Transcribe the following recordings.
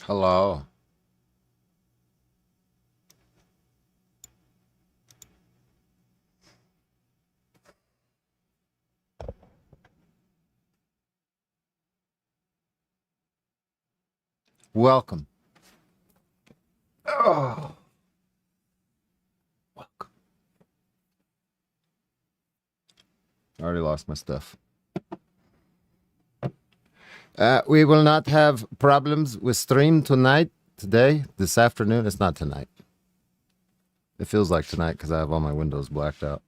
Hello. Welcome. Oh, welcome. I already lost my stuff. We will not have problems with stream today, this afternoon. It's not tonight. It feels like tonight because I have all my windows blacked out.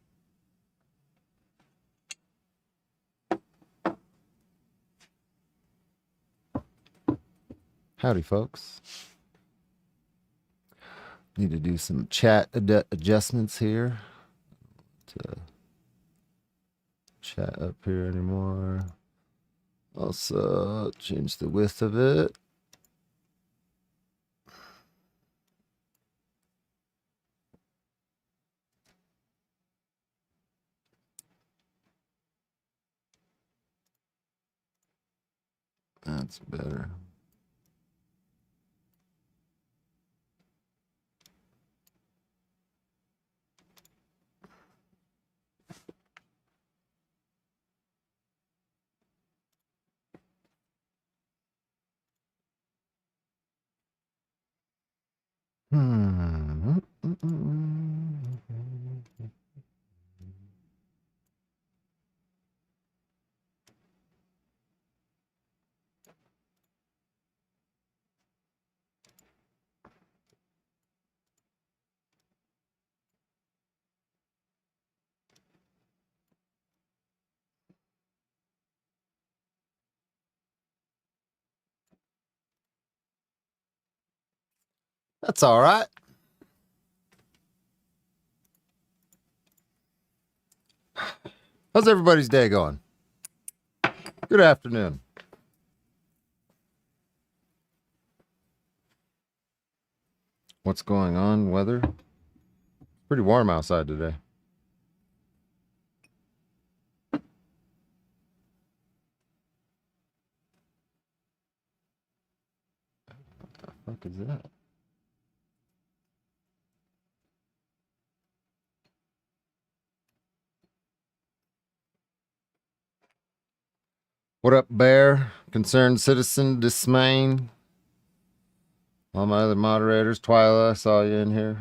Howdy, folks. Need to do some chat adjustments here. To chat up here anymore. Also, change the width of it. That's better. That's all right. How's everybody's day going? Good afternoon. What's going on? Weather? Pretty warm outside today. What the fuck is that? What up, Bear? Concerned Citizen, Dismain. All my other moderators. Twyla, I saw you in here.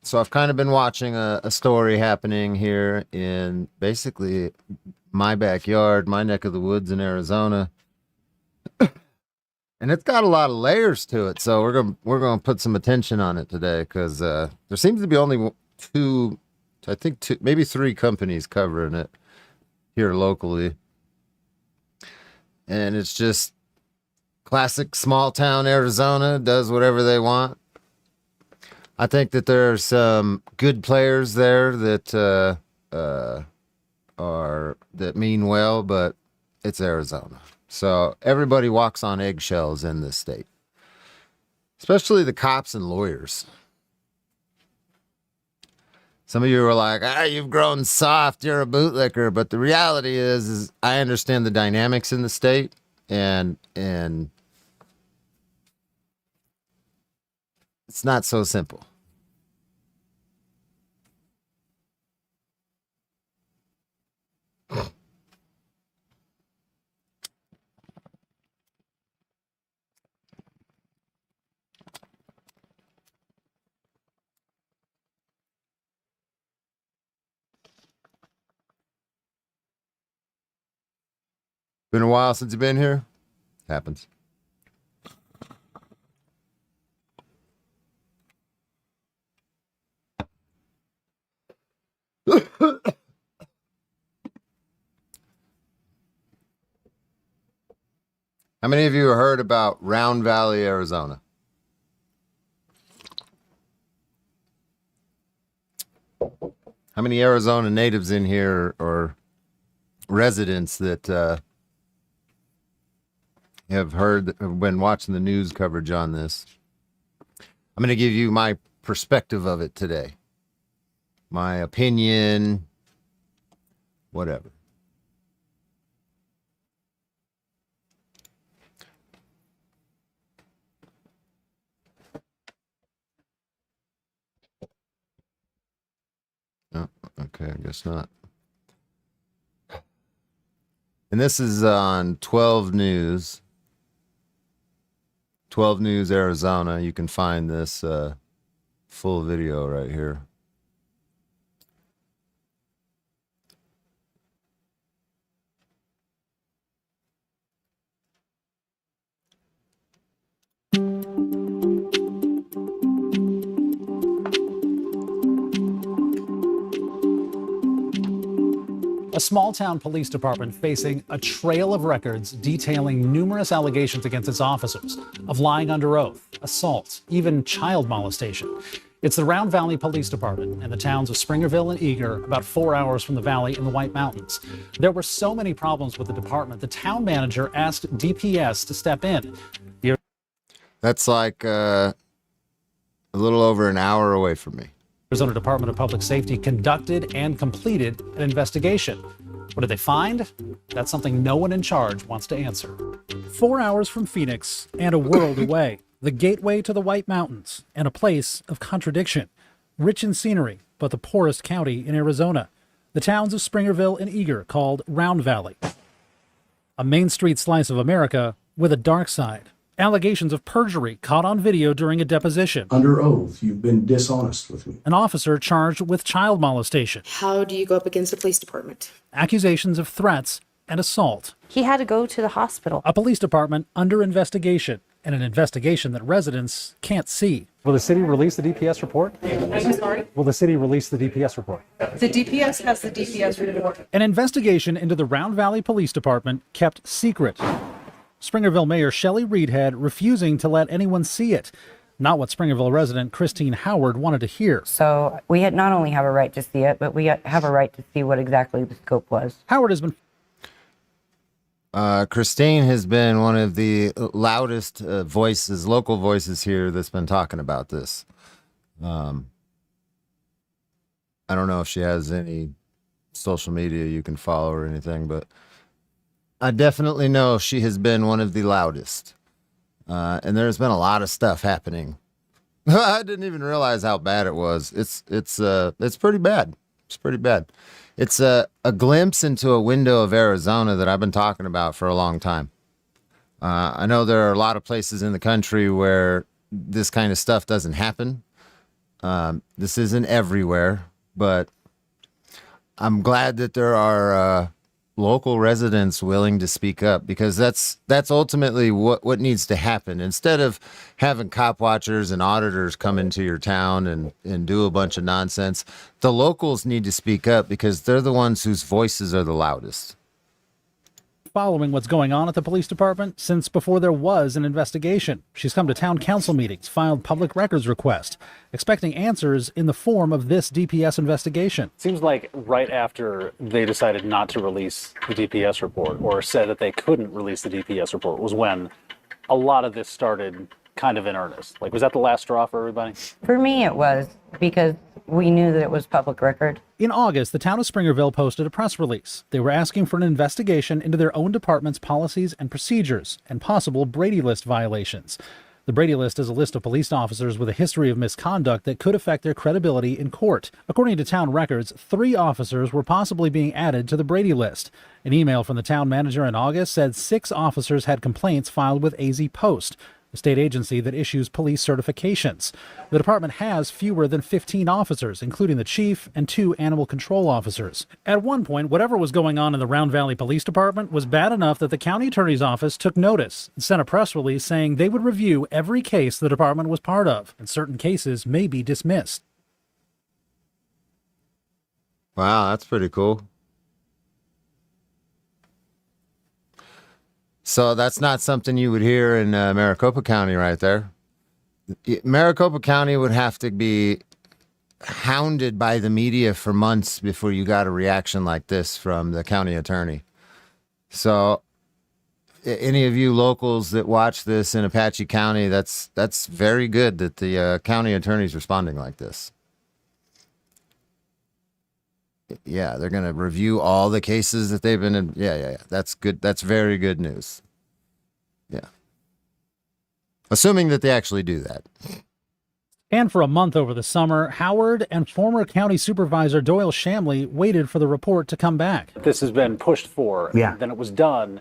So I've kind of been watching a story happening here in basically my backyard, my neck of the woods in Arizona. And it's got a lot of layers to it, so we're gonna put some attention on it today because there seems to be only two, maybe three companies covering it here locally, and it's just classic small town Arizona does whatever they want. I think that there are some good players there that that mean well, but it's Arizona. So everybody walks on eggshells in this state, especially the cops and lawyers. Some of you are like, you've grown soft, you're a bootlicker. But the reality is I understand the dynamics in the state, and it's not so simple. Been a while since you've been here. Happens. How many of you have heard about Round Valley, Arizona? How many Arizona natives in here or residents that have been watching the news coverage on this? I'm going to give you my perspective of it today. my opinion, whatever. Oh, okay, I guess not. And this is on 12 News. 12 News Arizona. You can find this full video right here. A small-town police department facing a trail of records detailing numerous allegations against its officers of lying under oath, assault, even child molestation. It's the Round Valley Police Department in the towns of Springerville and Eager, about 4 hours from the valley in the White Mountains. There were so many problems with the department, the town manager asked DPS to step in. That's like a little over an hour away from me. Arizona Department of Public Safety conducted and completed an investigation. What did they find? That's something no one in charge wants to answer. 4 hours from Phoenix and a world away, the gateway to the White Mountains and a place of contradiction. Rich in scenery, but the poorest county in Arizona. The towns of Springerville and Eager, called Round Valley. A Main Street slice of America with a dark side. Allegations of perjury caught on video during a deposition. Under oath, you've been dishonest with me. An officer charged with child molestation. How do you go up against the police department? Accusations of threats and assault. He had to go to the hospital. A police department under investigation, and an investigation that residents can't see. Will the city release the DPS report? I'm sorry? Will the city release the DPS report? The DPS has the DPS report. An investigation into the Round Valley Police Department kept secret. Springerville Mayor Shelley Reedhead refusing to let anyone see it. Not what Springerville resident Christine Howard wanted to hear. So we had not only have a right to see it, but we have a right to see what exactly the scope was. Howard has been... Christine has been one of the loudest voices, local voices here that's been talking about this. I don't know if she has any social media you can follow or anything, but I definitely know she has been one of the loudest. And there's been a lot of stuff happening. I didn't even realize how bad it was. It's pretty bad. It's pretty bad. It's a glimpse into a window of Arizona that I've been talking about for a long time. I know there are a lot of places in the country where this kind of stuff doesn't happen. This isn't everywhere, but I'm glad that there are local residents willing to speak up, because that's ultimately what needs to happen. Instead of having cop watchers and auditors come into your town and do a bunch of nonsense, the locals need to speak up because they're the ones whose voices are the loudest. following what's going on at the police department since before there was an investigation. She's come to town council meetings, filed public records requests, expecting answers in the form of this DPS investigation. Seems like right after they decided not to release the DPS report, or said that they couldn't release the DPS report, was when a lot of this started kind of in earnest. Like, was that the last straw for everybody? For me, it was, because we knew that it was public record. In August, the town of Springerville posted a press release. They were asking for an investigation into their own department's policies and procedures and possible Brady List violations. The Brady List is a list of police officers with a history of misconduct that could affect their credibility in court. According to town records, 3 officers were possibly being added to the Brady List. An email from the town manager in August said 6 officers had complaints filed with AZ Post, the state agency that issues police certifications. The department has fewer than 15 officers, including the chief and 2 animal control officers. At one point, whatever was going on in the Round Valley Police Department was bad enough that the county attorney's office took notice and sent a press release saying they would review every case the department was part of, and certain cases may be dismissed. Wow, that's pretty cool. So that's not something you would hear in Maricopa County right there. Maricopa County would have to be hounded by the media for months before you got a reaction like this from the county attorney. So any of you locals that watch this in Apache County, that's very good that the county attorney is responding like this. Yeah, they're going to review all the cases that they've been in. Yeah. That's good. That's very good news. Yeah. Assuming that they actually do that. And for a month over the summer, Howard and former county supervisor Doyle Shamley waited for the report to come back. This has been pushed for, Yeah. then it was done,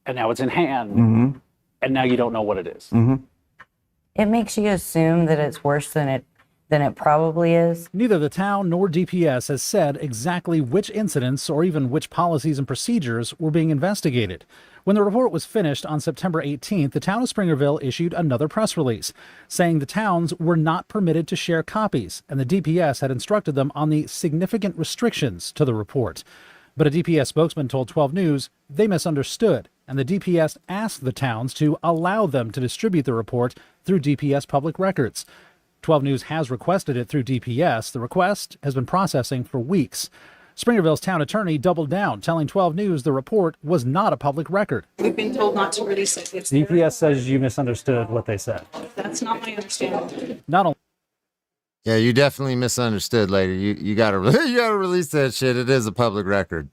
and now it's in hand, and now you don't know what it is. It makes you assume that it's worse than it probably is. Neither the town nor DPS has said exactly which incidents or even which policies and procedures were being investigated. When the report was finished on September 18th, the town of Springerville issued another press release saying the towns were not permitted to share copies, and the DPS had instructed them on the significant restrictions to the report. But a DPS spokesman told 12 News they misunderstood, and the DPS asked the towns to allow them to distribute the report through DPS public records. 12 News has requested it through DPS. The request has been processing for weeks. Springerville's town attorney doubled down, telling 12 News the report was not a public record. We've been told not to release it. DPS says you misunderstood what they said. That's not my understanding. Not only Yeah, you definitely misunderstood, lady. You gotta you gotta release that shit. It is a public record.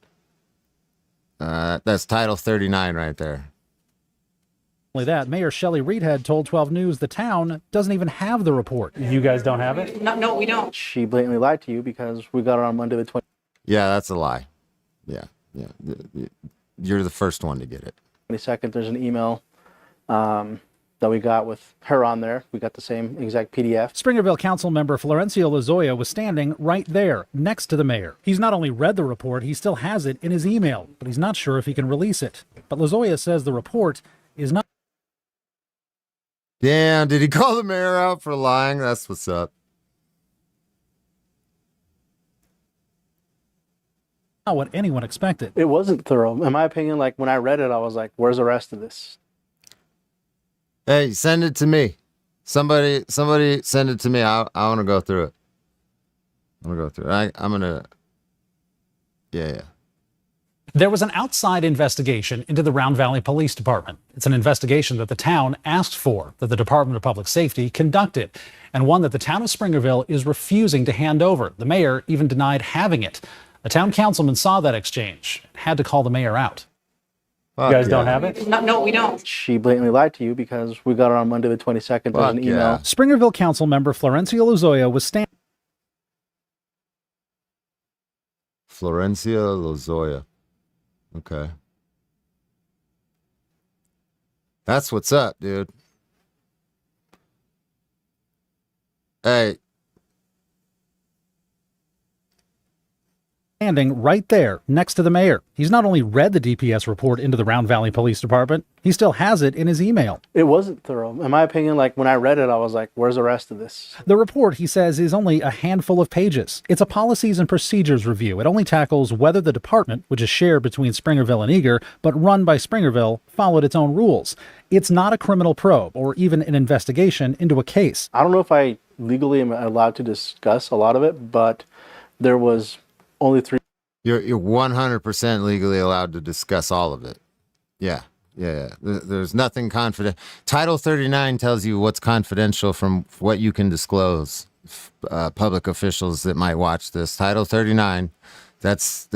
That's Title 39 right there. that, Mayor Shelley Reedhead told 12 News the town doesn't even have the report. You guys don't have it? No, we don't. She blatantly lied to you because we got it on Monday the 20th. Yeah, that's a lie. Yeah. You're the first one to get it. 22nd, there's an email that we got with her on there. We got the same exact PDF. Springerville Council member Florencio Lozoya was standing right there next to the mayor. He's not only read the report, he still has it in his email, but he's not sure if he can release it. But Lozoya says the report is not Damn, did he call the mayor out for lying? That's what's up. what anyone expected. It wasn't thorough. In my opinion, like when I read it, I was like, where's the rest of this? Hey, send it to me. Somebody send it to me. I want to go through it. I'm going to go through it. I'm going to... Yeah. There was an outside investigation into the Round Valley Police Department. It's an investigation that the town asked for, that the Department of Public Safety conducted, and one that the town of Springerville is refusing to hand over. The mayor even denied having it. A town councilman saw that exchange and had to call the mayor out. You guys don't have it? No, we don't. She blatantly lied to you because we got it on Monday the 22nd. There's an email. Yeah. Springerville Council member Florencio Lozoya was standing Florencia Lozoya. Okay. That's what's up, dude. Hey. right there next to the mayor. He's not only read the DPS report into the Round Valley Police Department, he still has it in his email. It wasn't thorough. In my opinion, like when I read it, I was like, where's the rest of this? The report, he says, is only a handful of pages. It's a policies and procedures review. It only tackles whether the department, which is shared between Springerville and Eager, but run by Springerville, followed its own rules. It's not a criminal probe or even an investigation into a case. I don't know if I legally am allowed to discuss a lot of it, but there was only 3. You're 100% legally allowed to discuss all of it. Yeah. There's nothing confident. Title 39 tells you what's confidential from what you can disclose. Public officials that might watch this. Title 39, that's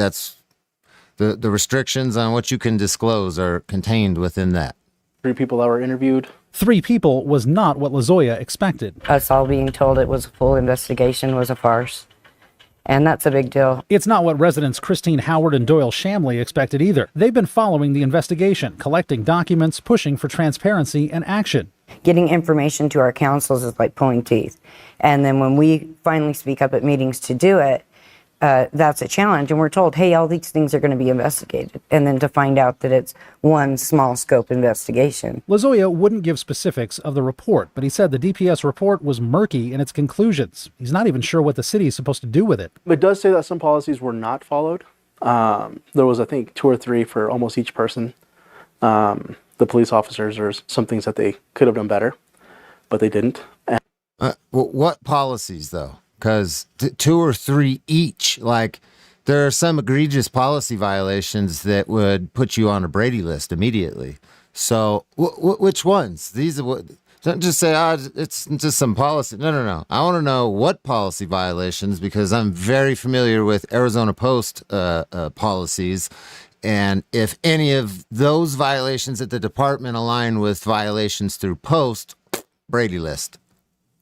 the restrictions on what you can disclose are contained within that. 3 people that were interviewed. 3 people was not what Lozoya expected. Us all being told it was a full investigation was a farce. And that's a big deal. It's not what residents Christine Howard and Doyle Shamley expected either. They've been following the investigation, collecting documents, pushing for transparency and action. Getting information to our councils is like pulling teeth. And then when we finally speak up at meetings to do it, that's a challenge. And we're told, hey, all these things are going to be investigated. And then to find out that it's one small scope investigation. Lozoya wouldn't give specifics of the report, but he said the DPS report was murky in its conclusions. He's not even sure what the city is supposed to do with it. It does say that some policies were not followed. There was, I think, 2 or 3 for almost each person. The police officers, there's some things that they could have done better, but they didn't. What policies, though? Because 2 or 3 each, like there are some egregious policy violations that would put you on a Brady list immediately. So which ones? These are what Don't just say, it's just some policy. No. I want to know what policy violations, because I'm very familiar with Arizona Post policies. And if any of those violations at the department align with violations through Post, Brady list.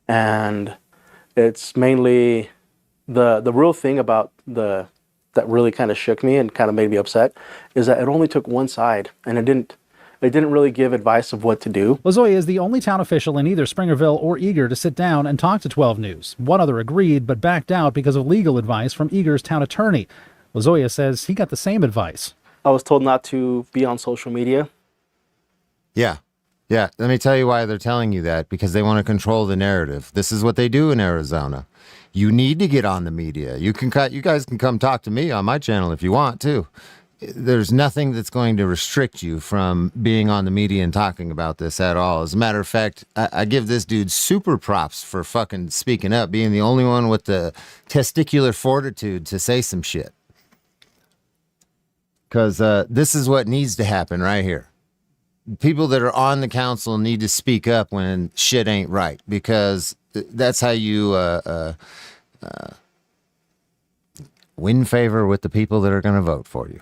And it's mainly the real thing about that really kind of shook me and kind of made me upset is that it only took one side, and it didn't really give advice of what to do. Lozoya is the only town official in either Springerville or Eager to sit down and talk to 12 News. One other agreed, but backed out because of legal advice from Eager's town attorney. Lozoya says he got the same advice. I was told not to be on social media. Yeah. Let me tell you why they're telling you that, because they want to control the narrative. This is what they do in Arizona. You need to get on the media. You guys can come talk to me on my channel if you want to. There's nothing that's going to restrict you from being on the media and talking about this at all. As a matter of fact, I give this dude super props for fucking speaking up, being the only one with the testicular fortitude to say some shit. Because this is what needs to happen right here. People that are on the council need to speak up when shit ain't right, because that's how you win favor with the people that are going to vote for you.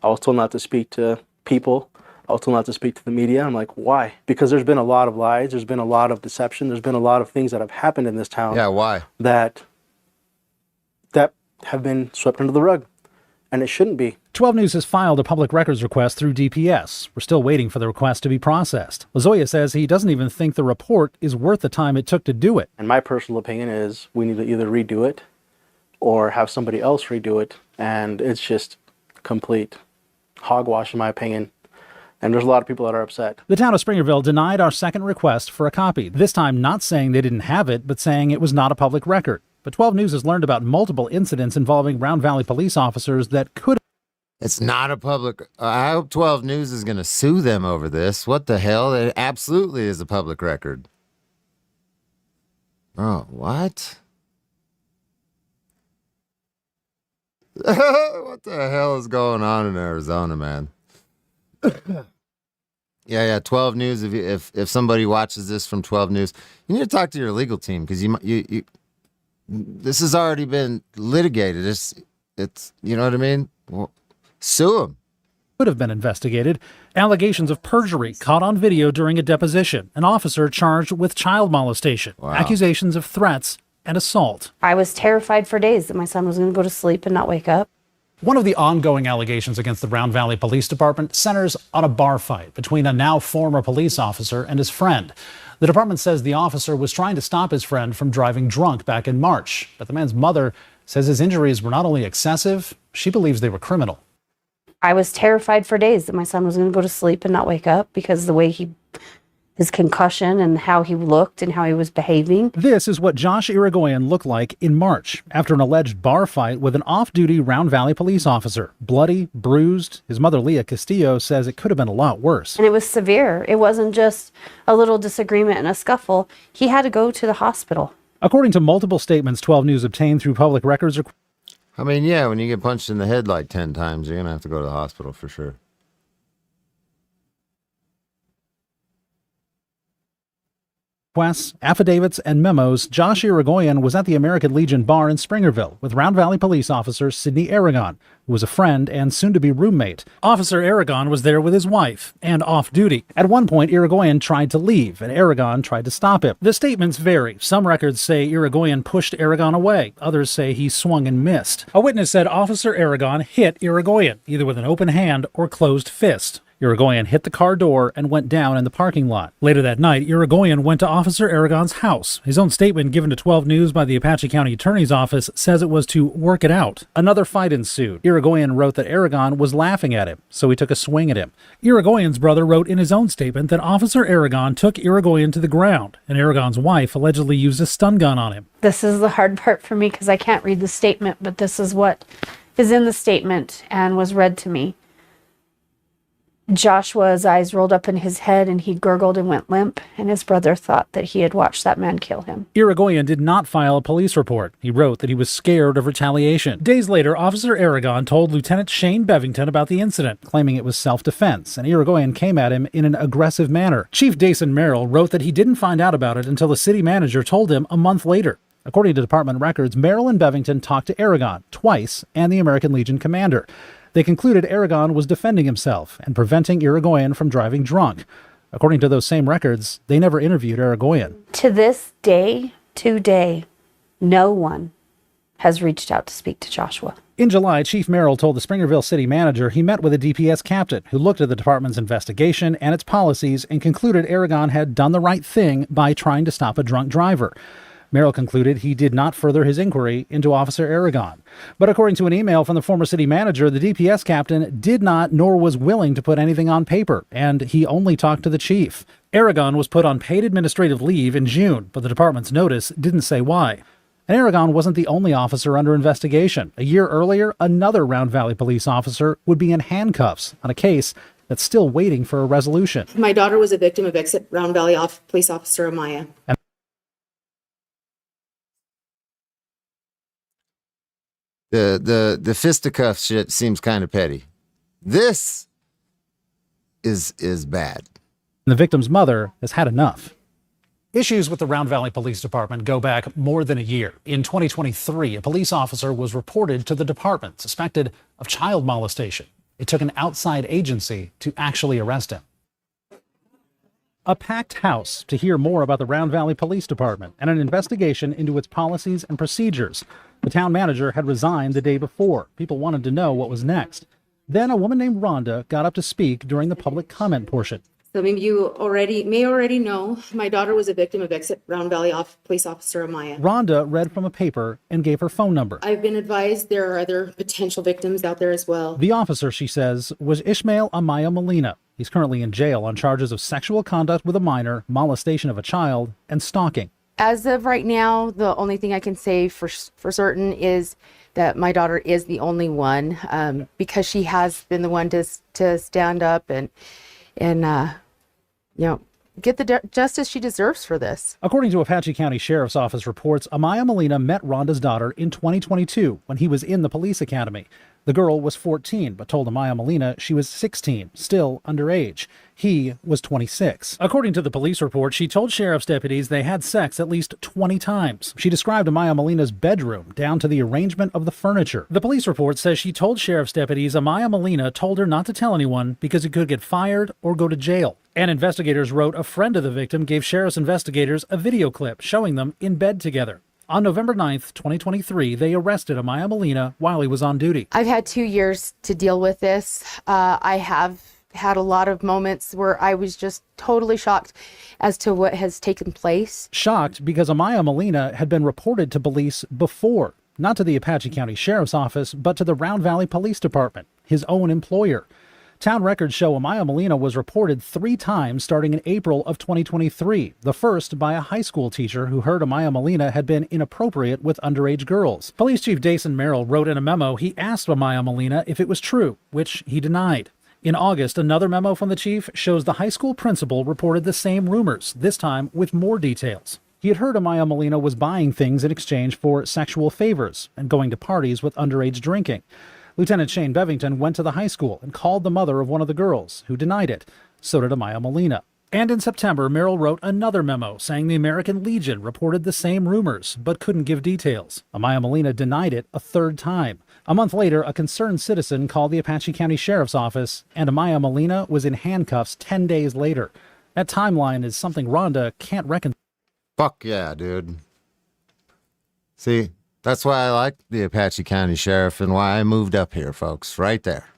I was told not to speak to people. I was told not to speak to the media. I'm like, why? Because there's been a lot of lies. There's been a lot of deception. There's been a lot of things that have happened in this town. Yeah, why? That have been swept under the rug. And it shouldn't be. 12 News has filed a public records request through DPS. We're still waiting for the request to be processed. Lozoya says he doesn't even think the report is worth the time it took to do it. And my personal opinion is we need to either redo it or have somebody else redo it. And it's just complete hogwash, in my opinion. And there's a lot of people that are upset. The town of Springerville denied our second request for a copy, this time not saying they didn't have it, but saying it was not a public record. But 12 News has learned about multiple incidents involving Round Valley police officers that could. It's not a public. I hope 12 News is going to sue them over this. What the hell? It absolutely is a public record. Oh, what? What the hell is going on in Arizona, man? Yeah. 12 News. If somebody watches this from 12 News, you need to talk to your legal team, because you this has already been litigated. It's you know what I mean? Well, sue them. Could have been investigated. Allegations of perjury caught on video during a deposition. An officer charged with child molestation. Wow. Accusations of threats and assault. I was terrified for days that my son was going to go to sleep and not wake up. One of the ongoing allegations against the Round Valley Police Department centers on a bar fight between a now former police officer and his friend. The department says the officer was trying to stop his friend from driving drunk back in March. But the man's mother says his injuries were not only excessive, she believes they were criminal. I was terrified for days that my son was going to go to sleep and not wake up because the way his concussion and how he looked and how he was behaving. This is what Josh Irigoyen looked like in March after an alleged bar fight with an off-duty Round Valley police officer. Bloody, bruised. His mother, Leah Castillo, says it could have been a lot worse. And it was severe. It wasn't just a little disagreement and a scuffle. He had to go to the hospital. According to multiple statements 12 News obtained through public records. I mean, yeah, when you get punched in the head like 10 times, you're going to have to go to the hospital for sure. Requests, affidavits, and memos, Josh Irigoyen was at the American Legion bar in Springerville with Round Valley police officer Sidney Aragon, who was a friend and soon-to-be roommate. Officer Aragon was there with his wife and off-duty. At one point, Irigoyen tried to leave, and Aragon tried to stop him. The statements vary. Some records say Irigoyen pushed Aragon away. Others say he swung and missed. A witness said Officer Aragon hit Irigoyen, either with an open hand or closed fist. Irigoyen hit the car door and went down in the parking lot. Later that night, Irigoyen went to Officer Aragon's house. His own statement given to 12 News by the Apache County Attorney's Office says it was to work it out. Another fight ensued. Irigoyen wrote that Aragon was laughing at him, so he took a swing at him. Irigoyen's brother wrote in his own statement that Officer Aragon took Irigoyen to the ground, and Aragon's wife allegedly used a stun gun on him. This is the hard part for me because I can't read the statement, but this is what is in the statement and was read to me. Joshua's eyes rolled up in his head and he gurgled and went limp, and his brother thought that he had watched that man kill him. Irigoyen did not file a police report. He wrote that he was scared of retaliation. Days later, Officer Aragon told Lieutenant Shane Bevington about the incident, claiming it was self-defense, and Irigoyen came at him in an aggressive manner. Chief Dason Merrill wrote that he didn't find out about it until the city manager told him a month later. According to department records, Merrill and Bevington talked to Aragon twice and the American Legion commander. They concluded Aragon was defending himself and preventing Irigoyen from driving drunk. According to those same records, they never interviewed Irigoyen. To this day, today, no one has reached out to speak to Joshua. In July, Chief Merrill told the Springerville city manager he met with a DPS captain who looked at the department's investigation and its policies and concluded Aragon had done the right thing by trying to stop a drunk driver. Merrill concluded he did not further his inquiry into Officer Aragon. But according to an email from the former city manager, the DPS captain did not nor was willing to put anything on paper, and he only talked to the chief. Aragon was put on paid administrative leave in June, but the department's notice didn't say why. And Aragon wasn't the only officer under investigation. A year earlier, another Round Valley police officer would be in handcuffs on a case that's still waiting for a resolution. My daughter was a victim of exit Round Valley police officer Amaya. The fisticuff shit seems kind of petty. This is bad. The victim's mother has had enough. Issues with the Round Valley Police Department go back more than a year. In 2023, a police officer was reported to the department suspected of child molestation. It took an outside agency to actually arrest him. A packed house to hear more about the Round Valley Police Department and an investigation into its policies and procedures. The town manager had resigned the day before. People wanted to know what was next. Then a woman named Rhonda got up to speak during the public comment portion. So maybe you may already know my daughter was a victim of exit Round Valley police officer Amaya. Rhonda read from a paper and gave her phone number. I've been advised there are other potential victims out there as well. The officer, she says, was Ishmael Amaya Molina. He's currently in jail on charges of sexual conduct with a minor, molestation of a child, and stalking. As of right now, the only thing I can say for certain is that my daughter is the only one, because she has been the one to stand up and get the justice she deserves for this. According to Apache County Sheriff's Office reports, Amaya Molina met Rhonda's daughter in 2022 when he was in the police academy. The girl was 14, but told Amaya Molina she was 16, still underage. He was 26. According to the police report, she told sheriff's deputies they had sex at least 20 times. She described Amaya Molina's bedroom down to the arrangement of the furniture. The police report says she told sheriff's deputies Amaya Molina told her not to tell anyone because he could get fired or go to jail. And investigators wrote a friend of the victim gave sheriff's investigators a video clip showing them in bed together. On November 9th, 2023, they arrested Amaya Molina while he was on duty. I've had 2 years to deal with this. I have had a lot of moments where I was just totally shocked as to what has taken place. Shocked because Amaya Molina had been reported to police before, not to the Apache County Sheriff's Office, but to the Round Valley Police Department, his own employer. Town records show Amaya Molina was reported 3 times starting in April of 2023, the first by a high school teacher who heard Amaya Molina had been inappropriate with underage girls. Police Chief Dason Merrill wrote in a memo he asked Amaya Molina if it was true, which he denied. In August, another memo from the chief shows the high school principal reported the same rumors, this time with more details. He had heard Amaya Molina was buying things in exchange for sexual favors and going to parties with underage drinking. Lieutenant Shane Bevington went to the high school and called the mother of one of the girls, who denied it. So did Amaya Molina. And in September, Merrill wrote another memo saying the American Legion reported the same rumors, but couldn't give details. Amaya Molina denied it a 3rd time. A month later, a concerned citizen called the Apache County Sheriff's Office, and Amaya Molina was in handcuffs 10 days later. That timeline is something Rhonda can't reckon. Fuck yeah, dude. See, that's why I like the Apache County Sheriff and why I moved up here, folks. Right there.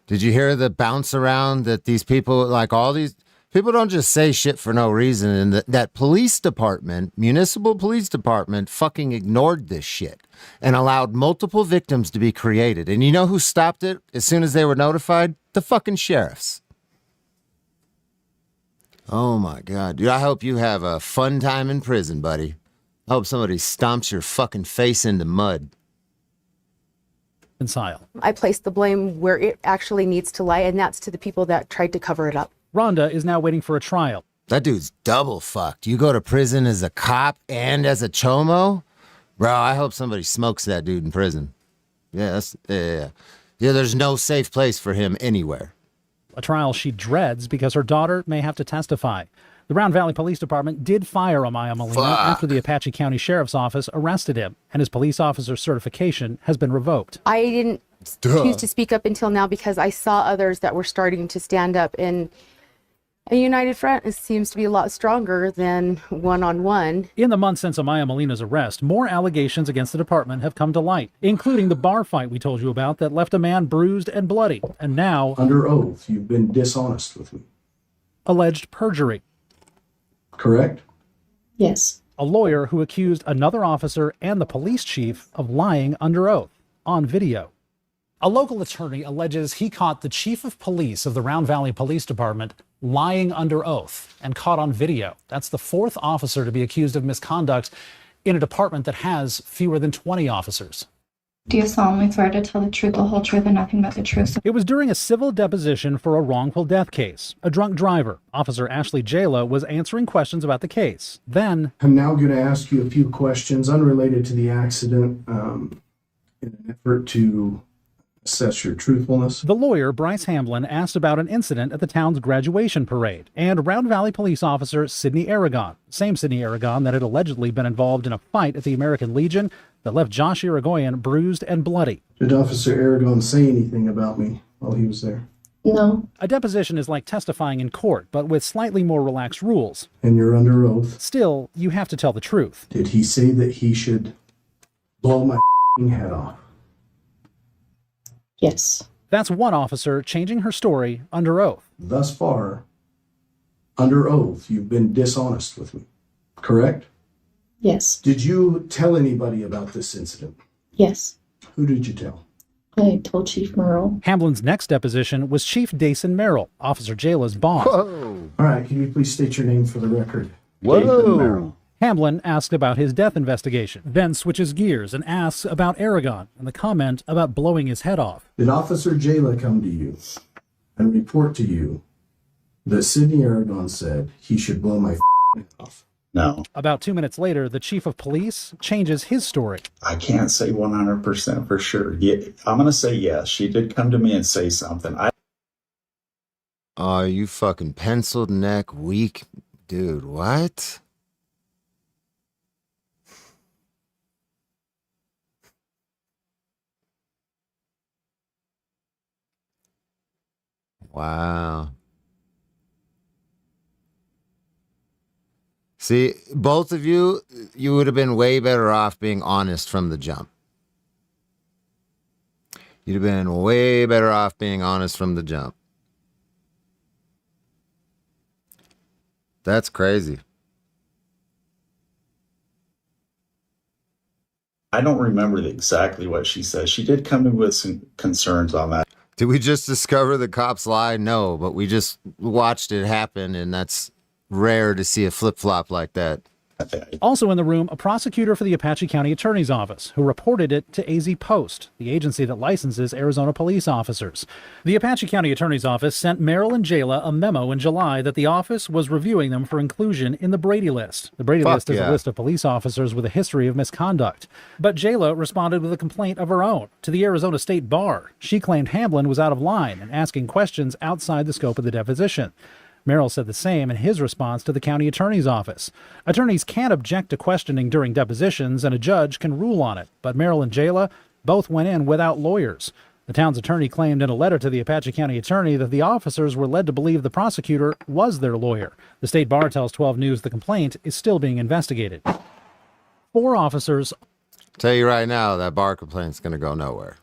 Did you hear the bounce around that these people, like all these people don't just say shit for no reason. And that police department, municipal police department, fucking ignored this shit and allowed multiple victims to be created. And you know who stopped it as soon as they were notified? The fucking sheriffs. Oh my God, dude, I hope you have a fun time in prison, buddy. I hope somebody stomps your fucking face into mud. I place the blame where it actually needs to lie, and that's to the people that tried to cover it up. Rhonda is now waiting for a trial. That dude's double fucked. You go to prison as a cop and as a chomo? Bro, I hope somebody smokes that dude in prison. Yeah, there's no safe place for him anywhere. A trial she dreads because her daughter may have to testify. The Round Valley Police Department did fire Amaya Molina after the Apache County Sheriff's Office arrested him, and his police officer certification has been revoked. I didn't choose to speak up until now because I saw others that were starting to stand up, and a united front seems to be a lot stronger than one-on-one. In the months since Amaya Molina's arrest, more allegations against the department have come to light, including the bar fight we told you about that left a man bruised and bloody, and now, Under oath, you've been dishonest with me. alleged perjury. Correct? Yes. A lawyer who accused another officer and the police chief of lying under oath on video. A local attorney alleges he caught the chief of police of the Round Valley Police Department lying under oath and caught on video. That's the fourth officer to be accused of misconduct in a department that has fewer than 20 officers. Do you solemnly swear to tell the truth, the whole truth, and nothing but the truth? It was during a civil deposition for a wrongful death case. A drunk driver, Officer Ashley Jayla, was answering questions about the case. Then, I'm now going to ask you a few questions unrelated to the accident in an effort to assess your truthfulness. the lawyer, Bryce Hamblin, asked about an incident at the town's graduation parade, and Round Valley police officer Sidney Aragon, same Sidney Aragon that had allegedly been involved in a fight at the American Legion that left Josh Irigoyen bruised and bloody. Did Officer Aragon say anything about me while he was there? No. A deposition is like testifying in court, but with slightly more relaxed rules. And you're under oath. Still, you have to tell the truth. Did he say that he should blow my head off? Yes. That's one officer changing her story under oath. Thus far, under oath, you've been dishonest with me. Correct? Yes. Did you tell anybody about this incident? Yes. Who did you tell? I told Chief Merle. Hamblin's next deposition was Chief Dason Merrill, Officer Jayla's boss. Whoa. All right, can you please state your name for the record? Whoa. Hamblin asked about his death investigation, then switches gears and asks about Aragon and the comment about blowing his head off. Did Officer Jayla come to you and report to you that Sidney Aragon said he should blow my head off? No, About 2 minutes later, the chief of police changes his story. I can't say 100% for sure. Yeah, I'm going to say yes. She did come to me and say something. Oh, you fucking penciled neck weak. Dude, what? Wow. See, both of you would have been way better off being honest from the jump. You'd have been way better off being honest from the jump. That's crazy. I don't remember exactly what she said. She did come in with some concerns on that. Did we just discover the cops lie? No, but we just watched it happen, and that's rare to see a flip-flop like that. Also in the room, a prosecutor for the Apache County Attorney's Office, who reported it to AZ Post, the agency that licenses Arizona police officers. The Apache County Attorney's Office sent Merrill and Jayla a memo in July that the office was reviewing them for inclusion in the Brady List. The Brady List is a list of police officers with a history of misconduct. But Jayla responded with a complaint of her own to the Arizona State Bar. She claimed Hamblin was out of line and asking questions outside the scope of the deposition. Merrill said the same in his response to the county attorney's office. Attorneys can't object to questioning during depositions, and a judge can rule on it. But Merrill and Jayla both went in without lawyers. The town's attorney claimed in a letter to the Apache County attorney that the officers were led to believe the prosecutor was their lawyer. The state bar tells 12 News the complaint is still being investigated. 4 officers. Tell you right now, that bar complaint's going to go nowhere.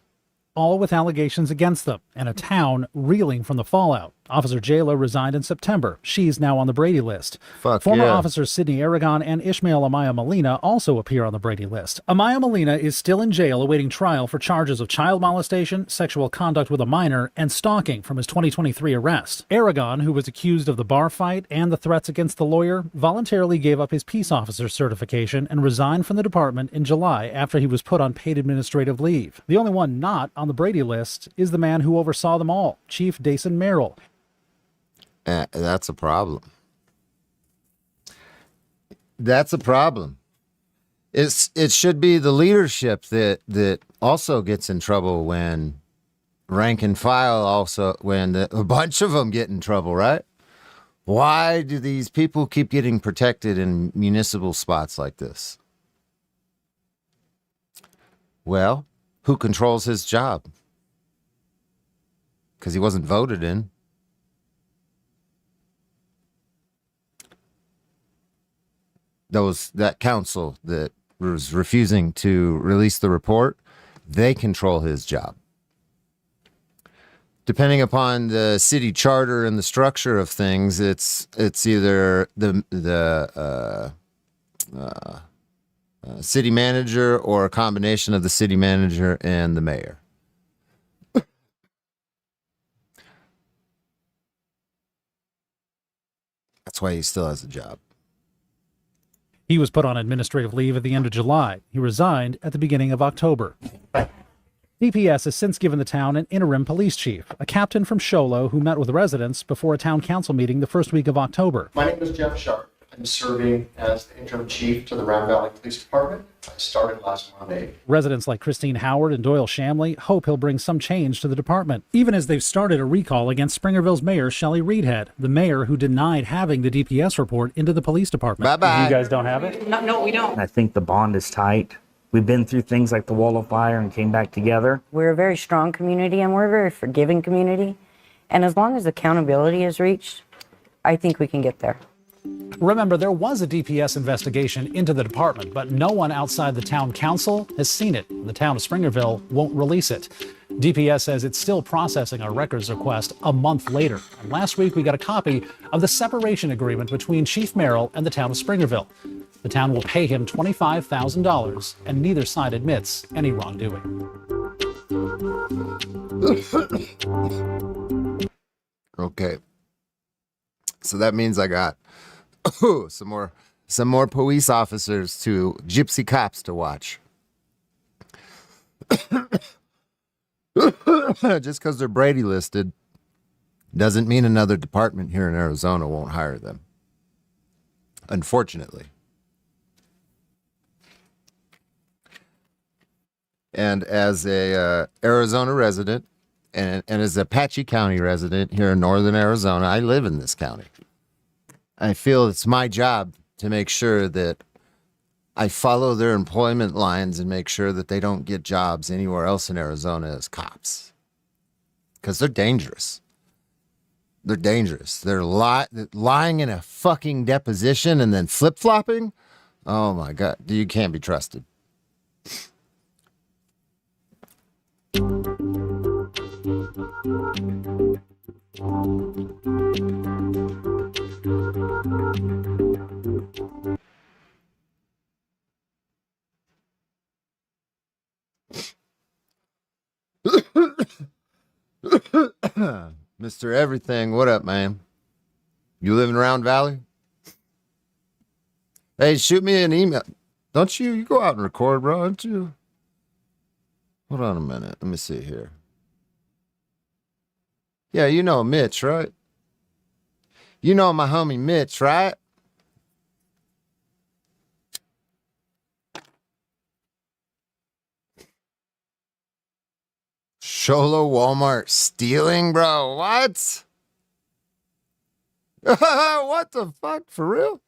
All with allegations against them, and a town reeling from the fallout. Officer Jayla resigned in September. She's now on the Brady list. Former officers Sidney Aragon and Ishmael Amaya Molina also appear on the Brady list. Amaya Molina is still in jail awaiting trial for charges of child molestation, sexual conduct with a minor, and stalking from his 2023 arrest. Aragon, who was accused of the bar fight and the threats against the lawyer, voluntarily gave up his peace officer certification and resigned from the department in July after he was put on paid administrative leave. The only one not on the Brady list is the man who oversaw them all, Chief Dason Merrill. That's a problem. That's a problem. It should be the leadership that also gets in trouble when rank and file when a bunch of them get in trouble, right? Why do these people keep getting protected in municipal spots like this? Well, who controls his job? Because he wasn't voted in. That council that was refusing to release the report, they control his job. Depending upon the city charter and the structure of things, it's either the city manager or a combination of the city manager and the mayor. That's why he still has a job. He was put on administrative leave at the end of July. He resigned at the beginning of October. DPS has since given the town an interim police chief, a captain from Show Low who met with residents before a town council meeting the first week of October. My name is Jeff Sharp. I'm serving as the interim chief to the Round Valley Police Department. I started last Monday. Residents like Christine Howard and Doyle Shamley hope he'll bring some change to the department, even as they've started a recall against Springerville's mayor, Shelley Reedhead, the mayor who denied having the DPS report into the police department. Bye-bye. You guys don't have it? No, we don't. I think the bond is tight. We've been through things like the wall of fire and came back together. We're a very strong community and we're a very forgiving community. And as long as accountability is reached, I think we can get there. Remember, there was a DPS investigation into the department, but no one outside the town council has seen it. The town of Springerville won't release it. DPS says it's still processing a records request a month later. And last week, we got a copy of the separation agreement between Chief Merrill and the town of Springerville. The town will pay him $25,000, and neither side admits any wrongdoing. Okay. So that means I got some more police officers gypsy cops to watch. Just because they're Brady listed doesn't mean another department here in Arizona won't hire them. Unfortunately. And as a Arizona resident and as a Apache County resident here in northern Arizona, I live in this county. I feel it's my job to make sure that I follow their employment lines and make sure that they don't get jobs anywhere else in Arizona as cops. Because they're dangerous. They're dangerous. They're lying in a fucking deposition and then flip-flopping. Oh my God. You can't be trusted. Mr. Everything, what up, man? You live in Round Valley? Hey, shoot me an email. Don't you? You go out and record, bro, don't you? Hold on a minute. Let me see here. Yeah, you know Mitch, right? You know my homie Mitch, right? Sholo Walmart stealing, bro. What? What the fuck? For real?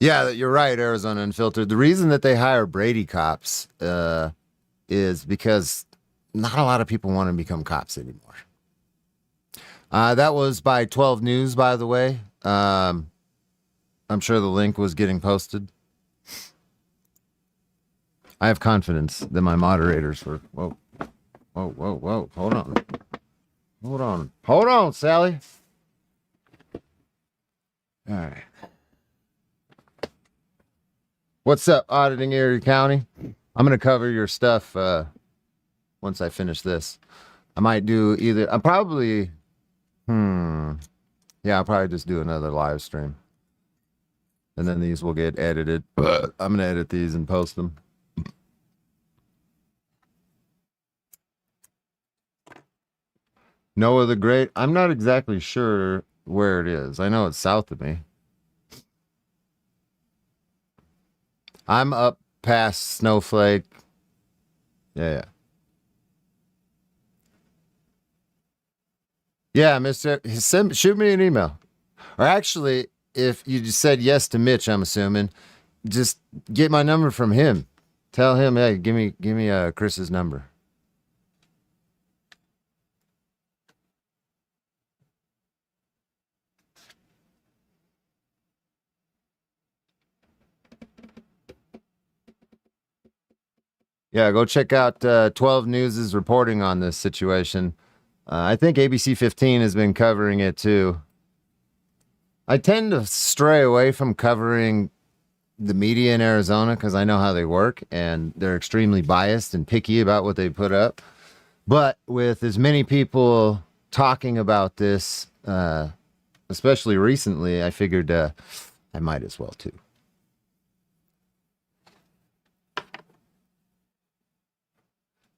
Yeah, you're right, Arizona Unfiltered. The reason that they hire Brady cops is because not a lot of people want to become cops anymore. That was by 12 News, by the way. I'm sure the link was getting posted. I have confidence that my moderators were. Whoa, whoa, whoa, whoa! Hold on, Sally. All right. What's up, Auditing Erie County? I'm gonna cover your stuff once I finish this. I might do either. I'll probably. Yeah, I'll probably just do another live stream. And then these will get edited. I'm going to edit these and post them. Noah the Great. I'm not exactly sure where it is. I know it's south of me. I'm up past Snowflake. Yeah. Yeah, shoot me an email. Or actually, if you just said yes to Mitch, I'm assuming, just get my number from him. Tell him, hey, give me Chris's number. Yeah, go check out 12 News' reporting on this situation. I think ABC 15 has been covering it too. I tend to stray away from covering the media in Arizona because I know how they work and they're extremely biased and picky about what they put up. But with as many people talking about this, especially recently, I figured I might as well too.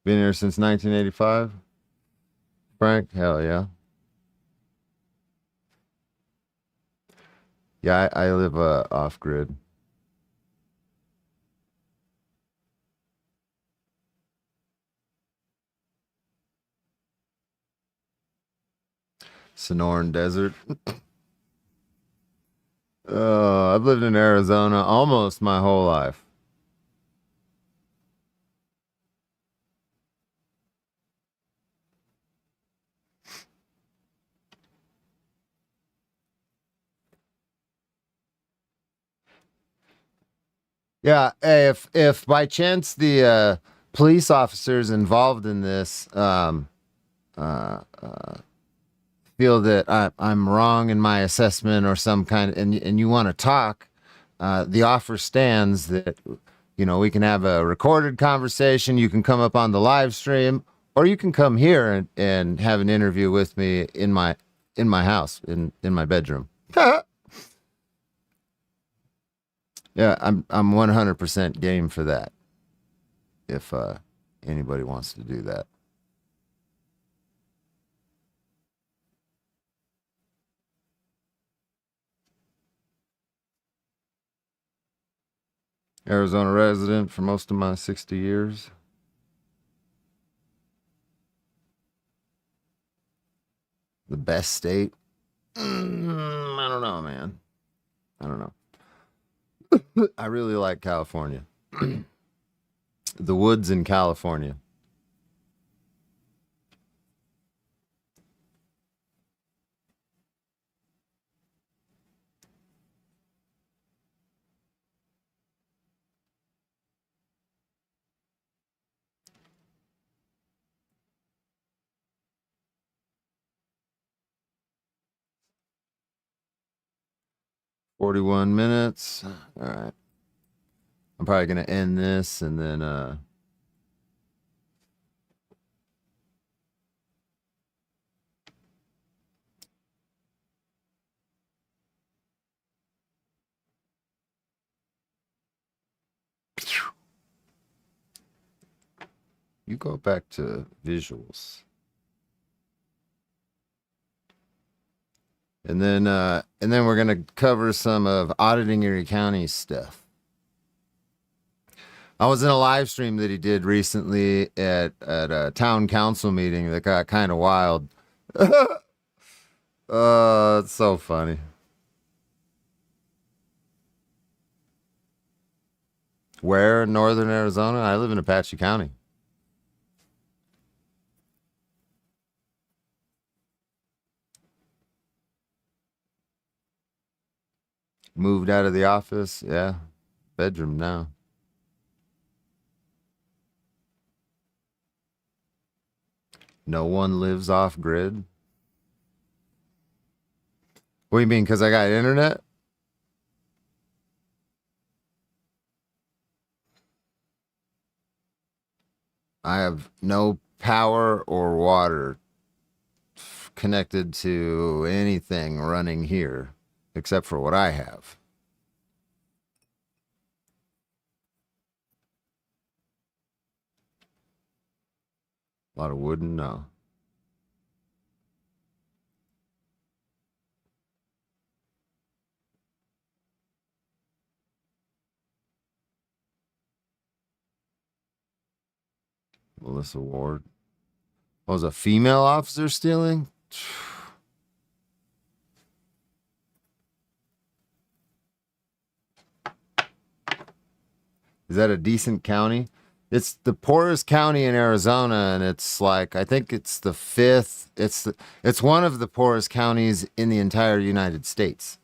Been here since 1985. Frank, hell yeah. Yeah, I live off grid. Sonoran Desert. I've lived in Arizona almost my whole life. Yeah, hey, if by chance the police officers involved in this feel that I'm wrong in my assessment or some kind, and you want to talk, the offer stands that we can have a recorded conversation. You can come up on the live stream, or you can come here and have an interview with me in my house in my bedroom. Yeah, I'm 100% game for that. If anybody wants to do that. Arizona resident for most of my 60 years. The best state? I don't know, man. I don't know. I really like California. The woods in California. $41. All right. I'm probably going to end this and then, you go back to visuals. And then we're going to cover some of Auditing Erie County stuff. I was in a live stream that he did recently at a town council meeting that got kind of wild. It's so funny. Where in northern Arizona? I live in Apache County. moved out of the office. Yeah. Bedroom now. No one lives off grid. What do you mean? Because I got internet? I have no power or water connected to anything running here except for what I have. A lot of wooden, no. Melissa Ward. Oh, was a female officer stealing? Is that a decent county? It's the poorest county in Arizona, and it's like, I think it's the fifth. It's one of the poorest counties in the entire United States.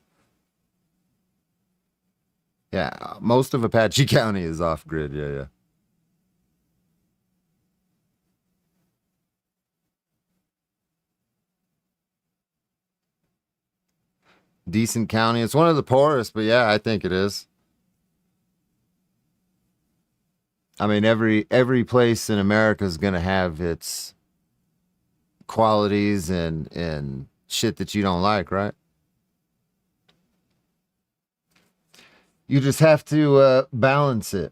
Yeah, most of Apache County is off grid. Yeah, yeah. Decent county. It's one of the poorest, but yeah, I think it is. I mean, every place in America is going to have its qualities and shit that you don't like, right? You just have to balance it.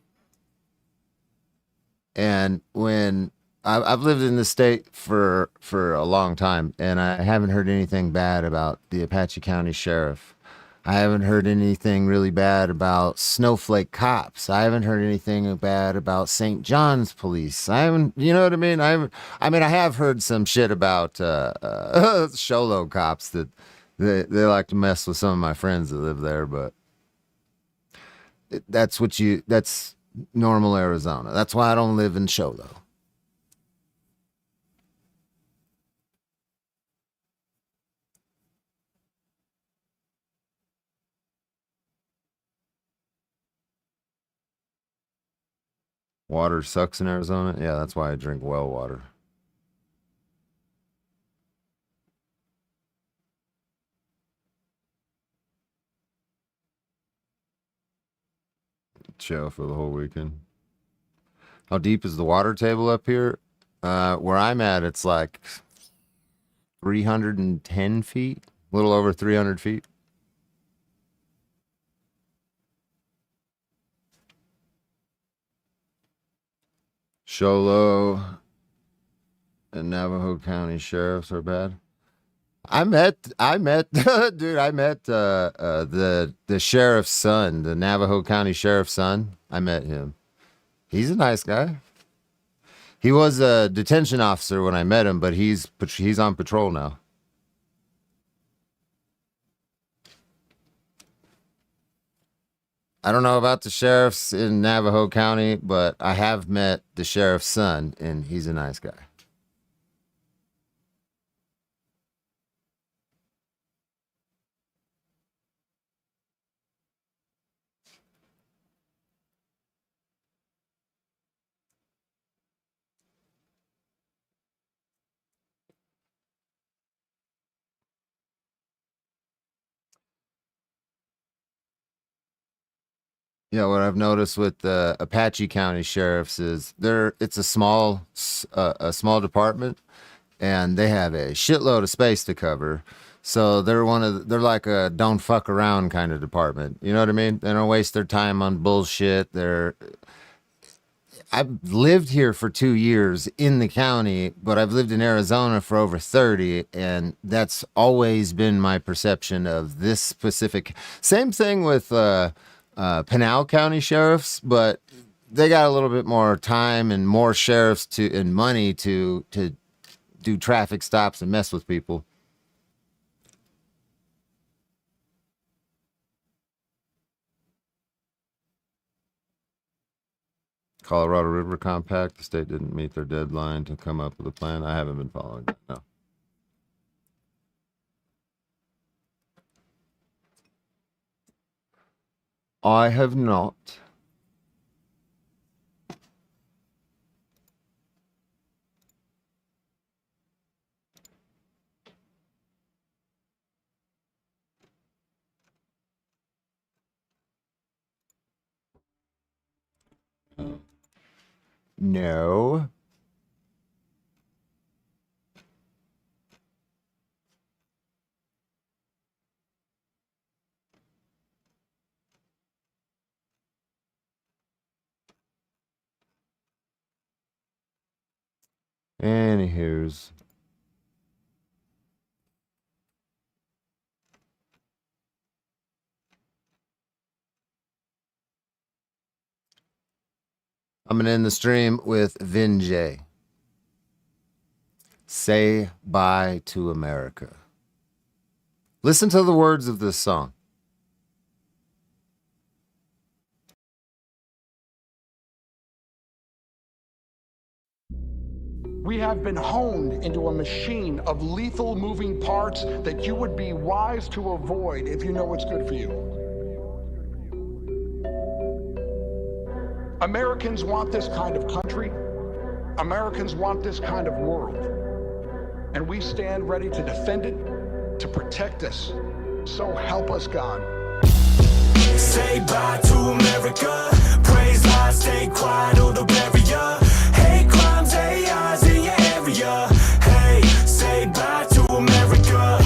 And when I've lived in the state for a long time, and I haven't heard anything bad about the Apache County Sheriff. I haven't heard anything really bad about Snowflake cops. I haven't heard anything bad about St. John's police. I haven't, you know what I mean? I have heard some shit about Sholo cops that they like to mess with some of my friends that live there, but that's normal Arizona. That's why I don't live in Sholo. Water sucks in Arizona. Yeah, that's why I drink well water. Chill for the whole weekend. How deep is the water table up here? Where I'm at, it's like 310 feet, a little over 300 feet. Sholo and Navajo County sheriffs are bad. I met dude, I met the sheriff's son, the Navajo County sheriff's son. I met him. He's a nice guy. He was a detention officer when I met him, but he's on patrol now. I don't know about the sheriffs in Navajo County, but I have met the sheriff's son, and he's a nice guy. Yeah, what I've noticed with the Apache County sheriffs is it's a small department, and they have a shitload of space to cover. So they're like a don't fuck around kind of department. You know what I mean? They don't waste their time on bullshit. I've lived here for 2 years in the county, but I've lived in Arizona for over 30, and that's always been my perception of this specific. Same thing with Pinal County sheriffs, but they got a little bit more time and more sheriffs and money to do traffic stops and mess with people. Colorado River Compact, the state didn't meet their deadline to come up with a plan. I haven't been following that, no. I have not. No. Anywho's. I'm going to end the stream with Vinjay. Say bye to America. Listen to the words of this song. We have been honed into a machine of lethal moving parts that you would be wise to avoid if you know what's good for you. Americans want this kind of country. Americans want this kind of world. And we stand ready to defend it, to protect us. So help us God. Say bye to America. Praise God, stay quiet or they'll bury ya. Hate crimes, AIs in your area. Hey, say bye to America.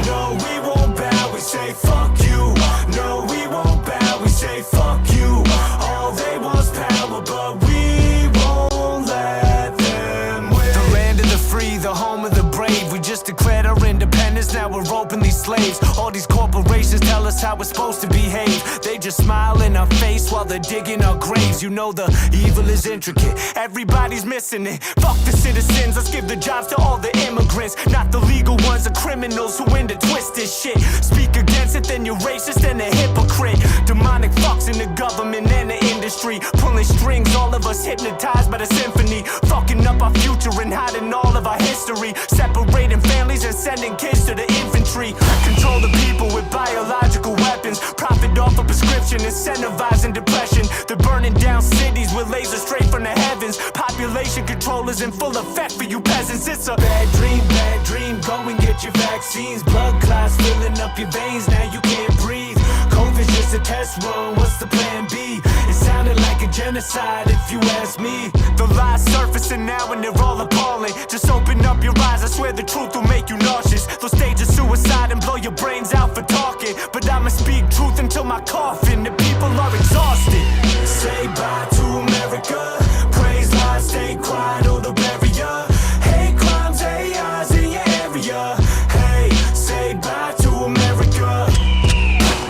No, we won't bow, we say fuck you. No, we won't bow, we say fuck you. All they want's power, but we won't let them win. The land of the free, the home of the brave. We just declared our independence, now we're openly slaves. All these corporations tell us how we're supposed to behave. They just smile in our face while they're digging our graves. You know the evil is intricate, everybody's missing it. Fuck the citizens, let's give the jobs to all the immigrants. Not the legal ones, the criminals who in to twist this shit. Speak against it, then you're racist and a hypocrite. Demonic fucks in the government and the industry, pulling strings, all of us hypnotized by the symphony. Fucking up our future and hiding all of our history. Separating families and sending kids to the infantry. Control the people with biological weapons. Profit off a prescription, incentivizing depression. They're burning down cities with lasers straight from the heavens. Population control is in full effect for you peasants. It's a bad dream, go and get your vaccines. Blood clots filling up your veins, now you can't breathe. COVID's just a test run, what's the plan B? It sounded like a genocide if you ask me. The lies surfacing now and they're all appalling. Just open up your eyes, I swear the truth will make you nauseous. They'll stage a suicide and blow your brains out for talking, but I'ma speak truth until my coffin. The people are exhausted. Say bye to America. Praise God, stay quiet or they'll bury ya. Hate crimes, AIs in your area. Hey, say bye to America.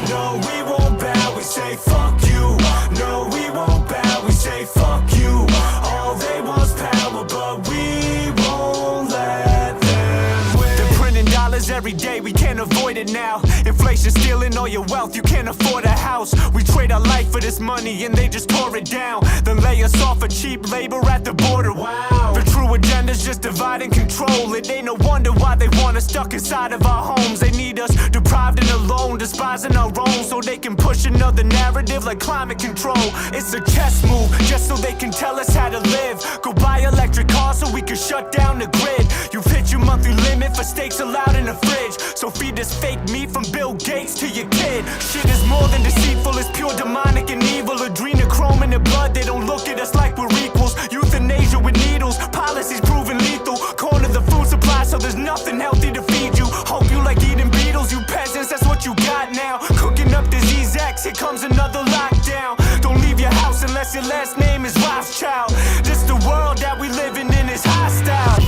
No, we won't bow, we say fuck you. No, we won't bow, we say fuck you. All they want's power, but we won't let them win. They're printing dollars every day, we can't avoid it now. Inflation stealing all your wealth, you can't afford a house. We trade our life for this money and they just tore it down. Then lay us off for cheap labor at the border. Wow. The true agenda's just divide and control. It ain't no wonder why they want us stuck inside of our homes. They need us deprived and alone, despising our own, so they can push another narrative like climate control. It's a chess move, just so they can tell us how to live. Go buy electric cars so we can shut down the grid. You've hit your monthly limit for steaks allowed in the fridge, so feed this fake meat from Bill Gates to your kid. Shit is more than deceitful, it's pure demonic and evil. Adrenochrome in the blood, they don't look at us like we're equals. Euthanasia with needles, policies proven lethal. Corner the food supply so there's nothing healthy to feed you. Hope you like eating beetles, you peasants, that's what you got now. Cooking up disease X, here comes another lockdown. Don't leave your house unless your last name is Rothschild. This the world that we living in is hostile.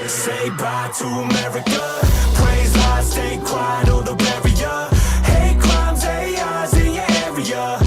Say bye to America. Praise God, stay quiet or they'll bury ya. Hate crimes, AIs in your area.